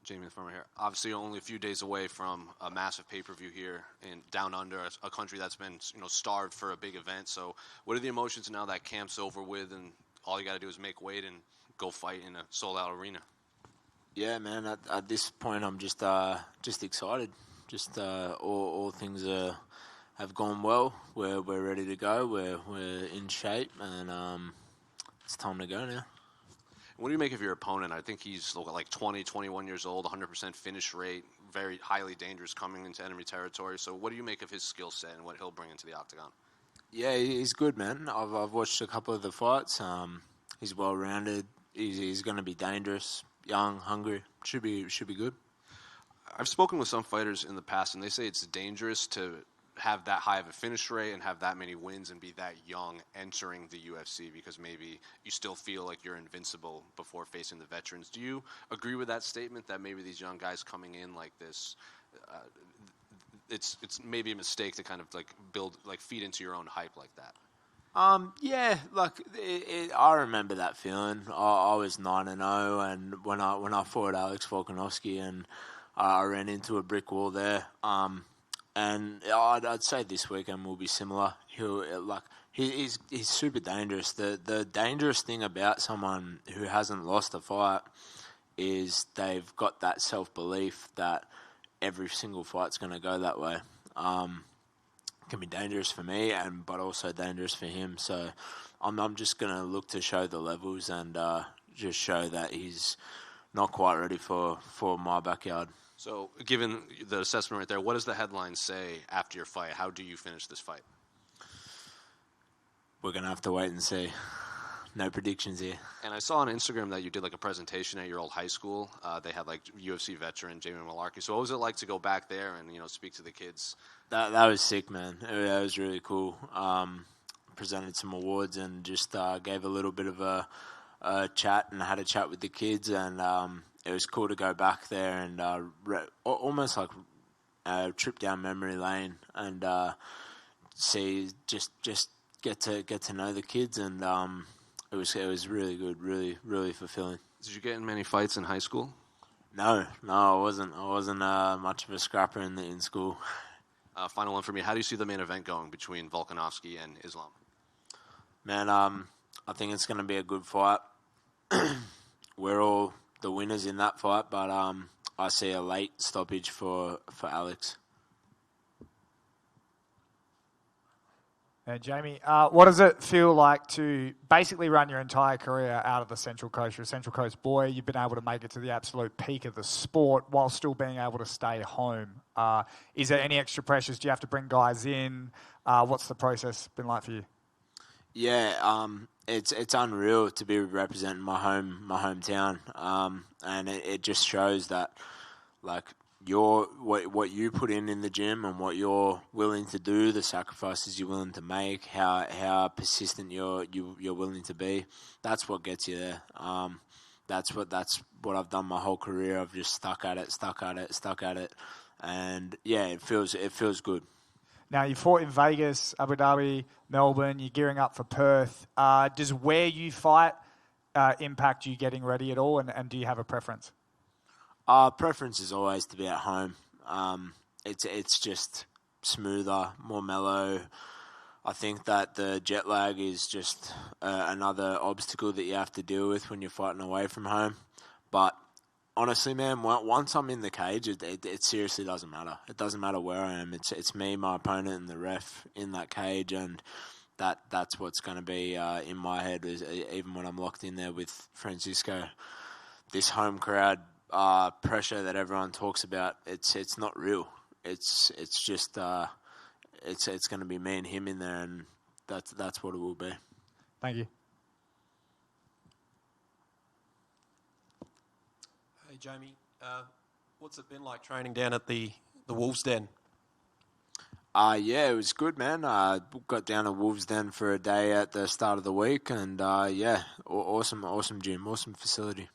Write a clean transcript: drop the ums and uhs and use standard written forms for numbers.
Jamie the Farmer here. Obviously, only a few days away from a massive pay-per-view here in Down Under, a country that's been starved for a big event. So, what are the emotions now that camp's over with, and all you got to do is make weight and go fight in a sold-out arena? Yeah, man. At this point, I'm just excited. Just all things have gone well. We're ready to go. We're in shape, and it's time to go now. What do you make of your opponent? I think he's like 20, 21 years old, 100% finish rate, very highly dangerous coming into enemy territory. So what do you make of his skill set and what he'll bring into the octagon? Yeah, he's good, man. I've watched a couple of the fights. He's well-rounded. He's going to be dangerous, young, hungry. Should be good. I've spoken with some fighters in the past, and they say it's dangerous to have that high of a finish rate and have that many wins and be that young entering the UFC because maybe you still feel like you're invincible before facing the veterans. Do you agree with that statement that maybe these young guys coming in like this, it's maybe a mistake to kind of feed into your own hype like that? Yeah, I remember that feeling. I was 9-0, and when I fought Alex Volkanovski, and I ran into a brick wall there. And I'd say this weekend will be similar. He's super dangerous. The dangerous thing about someone who hasn't lost a fight is they've got that self-belief that every single fight's going to go that way. It can be dangerous for me, but also dangerous for him. So I'm just going to look to show the levels and just show that he's not quite ready for my backyard. So, given the assessment right there, what does the headline say after your fight? How do you finish this fight? We're going to have to wait and see. No predictions here. And I saw on Instagram that you did a presentation at your old high school. They had UFC veteran Jamie Mullarkey. So what was it like to go back there and speak to the kids? That was sick, man. That was really cool. Presented some awards and just gave a little bit of a chat and had a chat with the kids, and it was cool to go back there and almost like trip down memory lane and see just get to know the kids, and it was really good, really fulfilling. Did you get in many fights in high school? No, I wasn't much of a scrapper in school. Final one for me. How do you see the main event going between Volkanovski and Islam? Man, I think it's going to be a good fight. We're all the winners in that fight, but I see a late stoppage for Alex. And Jamie, what does it feel like to basically run your entire career out of the Central Coast? You're a Central Coast boy. You've been able to make it to the absolute peak of the sport while still being able to stay home. Is there any extra pressures? Do you have to bring guys in? What's the process been like for you? Yeah, it's unreal to be representing my hometown, and it just shows that what you put in the gym and what you're willing to do, the sacrifices you're willing to make, how persistent you're willing to be. That's what gets you there. That's what I've done my whole career. I've just stuck at it, and yeah, it feels good. Now, you fought in Vegas, Abu Dhabi, Melbourne. You're gearing up for Perth. Does where you fight impact you getting ready at all, and do you have a preference? Preference is always to be at home. It's just smoother, more mellow. I think that the jet lag is just another obstacle that you have to deal with when you're fighting away from home. But honestly, man, once I'm in the cage, it seriously doesn't matter. It doesn't matter where I am. It's me, my opponent, and the ref in that cage, and that's what's going to be in my head. Is even when I'm locked in there with Francisco, this home crowd pressure that everyone talks about, it's not real. It's just it's going to be me and him in there, and that's what it will be. Thank you. Hey Jamie, what's it been like training down at the Wolves Den? Yeah, it was good, man. Got down to Wolves Den for a day at the start of the week, and yeah, awesome gym, awesome facility.